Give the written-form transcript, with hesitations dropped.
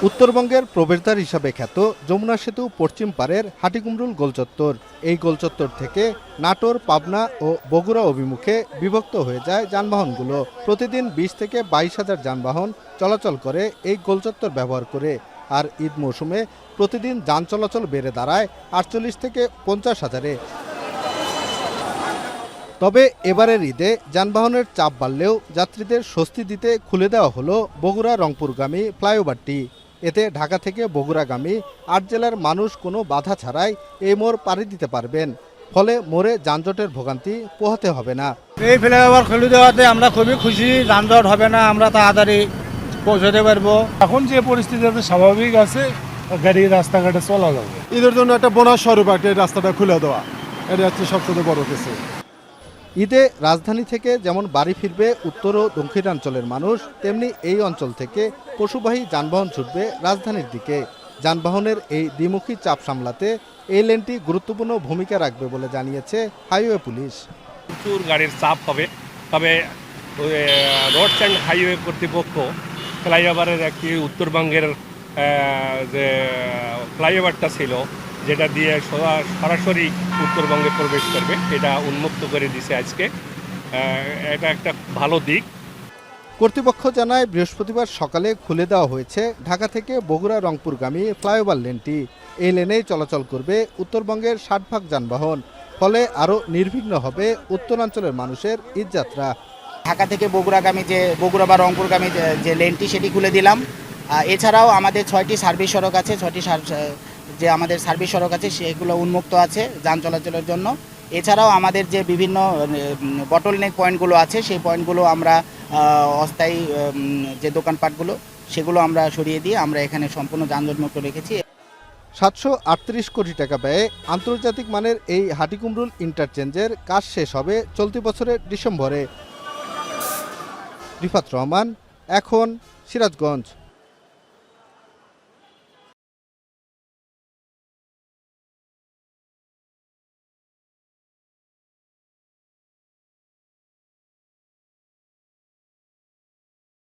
উত্তরবঙ্গের প্রবেশদ্বার হিসাবে খ্যাত যমুনা সেতু পশ্চিম পাড়ের হাটিকুমরুল গোলচত্বর। এই গোলচত্বর থেকে নাটোর, পাবনা ও বগুড়া অভিমুখে বিভক্ত হয়ে যায় যানবাহনগুলো। প্রতিদিন ২০ থেকে ২২ হাজার যানবাহন চলাচল করে এই গোলচত্বর ব্যবহার করে। আর ঈদ মৌসুমে প্রতিদিন যান চলাচল বেড়ে দাঁড়ায় ৪৮ থেকে ৫০ হাজারে। তবে এবারের ঈদে যানবাহনের চাপ বাড়লেও যাত্রীদের স্বস্তি দিতে খুলে দেওয়া হলো বগুড়া রংপুরগামী ফ্লাইওভারটি। এতে ঢাকা থেকে বগুড়াগামী ৮ জেলার মানুষ কোনো বাধা ছাড়াই এই মোড় পাড়ি দিতে পারবেন। ফলে মোড়ে যানজটের ভোগান্তি পোহাতে হবে না। এই ফ্লাইওভার খুলে দেওয়াতে আমরা খুবই খুশি, যানজট হবে না, আমরা তাড়াতাড়ি পৌঁছতে পারবো। এখন যে পরিস্থিতি আছে স্বাভাবিক আছে, গাড়ি রাস্তাঘাটে চলা যাবে। ঈদের জন্য একটা বোনাস স্বরূপ একটা রাস্তাটা খুলে দেওয়া, এটা হচ্ছে সবচেয়ে বড় কিছু। ঈদে রাজধানী থেকে যেমন বাড়ি ফিরবে উত্তর ও দক্ষিণাঞ্চলের মানুষ, তেমনি এই অঞ্চল থেকে পশুবাহী যানবাহন ছুটবে রাজধানীর দিকে। যানবাহনের এই দ্বিমুখী চাপ সামলাতে এই লেনটি গুরুত্বপূর্ণ ভূমিকা রাখবে বলে জানিয়েছে হাইওয়ে পুলিশ। প্রচুর গাড়ির চাপ হবে, তবে রোডস অ্যান্ড হাইওয়ে কর্তৃপক্ষ ফ্লাইওভারের একটি উত্তরবঙ্গের যে ফ্লাইওভারটা ছিল, যেটা দিয়ে সরাসরি উত্তরবঙ্গে প্রবেশ করবে, এটা উন্মুক্ত করে দিছে আজকে। এটা একটা ভালো দিক। কর্তৃপক্ষ জানায় বৃহস্পতিবার সকালে খুলে দেওয়া হয়েছে ঢাকা থেকে বগুড়া রংপুরগামী ফ্লাইওভার লেনটি। এই লেনেই চলাচল করবে উত্তরবঙ্গের ৬০ যানবাহন। ফলে আরও নির্বিঘ্ন হবে উত্তরাঞ্চলের মানুষের ঈদযাত্রা। ঢাকা থেকে বগুড়াগামী যে বগুড়া বা রংপুরগামী যে লেনটি সেটি খুলে দিলাম। এছাড়াও আমাদের ৬টি সার্ভিস সড়ক আছে, ৬টি যে আমাদের সার্ভিস সড়ক আছে সেগুলো উন্মুক্ত আছে যান চলাচলের জন্য। এছাড়াও আমাদের যে বিভিন্ন বটলনেক পয়েন্টগুলো আছে সেই পয়েন্টগুলো আমরা অস্থায়ী যে দোকানপাটগুলো সেগুলো আমরা সরিয়ে দিয়ে আমরা এখানে সম্পূর্ণ যানজটমুক্ত রেখেছি। ৭৩৮ কোটি টাকা ব্যয়ে আন্তর্জাতিক মানের এই হাটিকুমরুল ইন্টারচেঞ্জের কাজ শেষ হবে চলতি বছরের ডিসেম্বরে। রিফাত রহমান, এখন, সিরাজগঞ্জ।